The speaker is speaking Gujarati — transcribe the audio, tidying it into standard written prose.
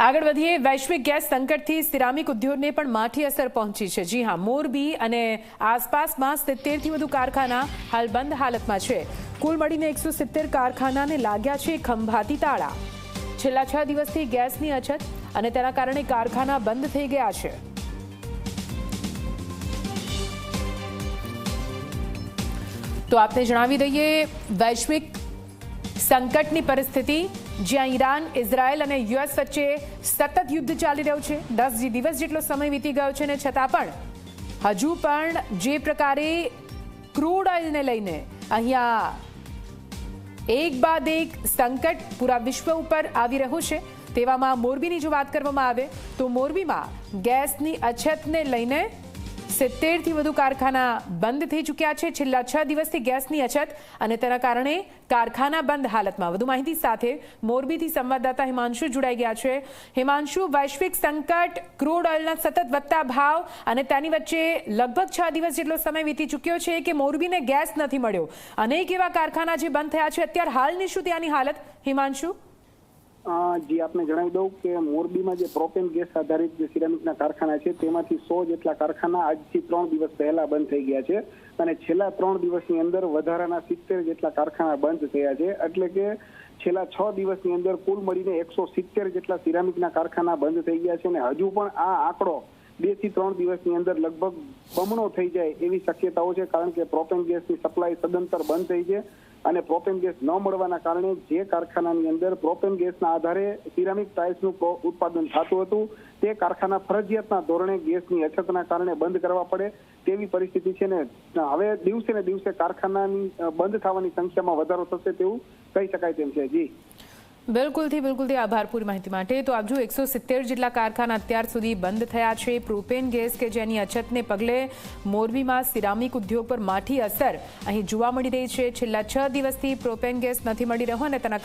આગળ વધીએ વૈશ્વિક ગેસ સંકટથી સિરામિક ઉદ્યોગને પણ માઠી અસર પહોંચી છે। જી હા, મોરબી અને આસપાસમાં 70 થી વધુ કારખાના હાલ બંધ હાલતમાં છે। કુલ મળીને 170 કારખાનાને લાગ્યા છે ખંભાતી તાળા। છેલ્લા 6 દિવસથી ગેસની અછત અને તેના કારણે કારખાના બંધ થઈ ગયા છે। તો આપને જણાવી દઈએ વૈશ્વિક સંકટની પરિસ્થિતિ જ્યાં ઈરાન, ઇઝરાયલ અને યુએસ વચ્ચે સતત યુદ્ધ ચાલી રહ્યું છે। 10 દિવસ જેટલો સમય વીતી ગયો છે ને છતાં પણ હજુ પણ જે પ્રકારે ક્રૂડ ઓઇલને લઈને અહીંયા એક બાદ એક સંકટ પૂરા વિશ્વ ઉપર આવી રહ્યું છે, તેવામાં મોરબીની જો વાત કરવામાં આવે તો મોરબીમાં ગેસની અછતને લઈને 70 થી વધુ કારખાના બંધ થઈ ચૂક્યા છે। છેલ્લા 6 દિવસથી ગેસની અછત અને તેના કારણે કારખાના બંધ હાલતમાં। વધુ માહિતી સાથે મોરબીથી સંવાદદાતા હિમાંશુ જોડાઈ ગયા છે। હિમાંશુ, વૈશ્વિક સંકટ, ક્રૂડ ઓઇલના સતત વધતા ભાવ અને તેની વચ્ચે લગભગ 6 દિવસ જેટલો સમય વીતી ચૂક્યો છે કે મોરબીને ગેસ નથી મળ્યો। અનેક એવા કારખાના જે બંધ થયા છે, અત્યારે હાલની શું ત્યાંની હાલત, હિમાંશુ? જી આપને જણાવી દઉં કે મોરબીમાં જે પ્રોપેન ગેસ આધારિત જે સિરામિકના કારખાના છે તેમાંથી 100 જેટલા કારખાના આજથી 3 દિવસ પહેલા બંધ થઈ ગયા છે અને છેલ્લા 3 દિવસની અંદર વધારાના 70 જેટલા કારખાના બંધ થયા છે। એટલે કે છેલ્લા 6 દિવસની અંદર કુલ મળીને 170 જેટલા સિરામિકના કારખાના બંધ થઈ ગયા છે અને હજુ પણ આ આંકડો 2 થી 3 દિવસની અંદર લગભગ બમણો થઈ જાય એવી શક્યતાઓ છે, કારણ કે પ્રોપેન ગેસની સપ્લાય સદંતર બંધ થઈ છે અને પ્રોપેન ગેસ ન મળવાના કારણે જે કારખાનાની અંદર પ્રોપેન ગેસના આધારે સિરામિક ટાઇલ્સનું ઉત્પાદન થતું હતું તે કારખાના ફરજિયાતના ધોરણે ગેસની અછતના કારણે બંધ કરવા પડે તેવી પરિસ્થિતિ છે ને હવે દિવસે ને દિવસે કારખાનાની બંધ થવાની સંખ્યામાં વધારો થશે તેવું કહી શકાય તેમ છે। જી બિલકુલથી આભાર પૂરી માહિતી માટે। તો આપ જો 170 જેટલા કારખાના અત્યાર સુધી બંધ થયા છે। પ્રોપેન ગેસ કે જેની અછતને પગલે મોરબીમાં સિરામિક ઉદ્યોગ પર માઠી અસર અહીં જોવા મળી રહી છે। છેલ્લા 6 દિવસથી પ્રોપેન ગેસ નથી મળી રહ્યો અને તેના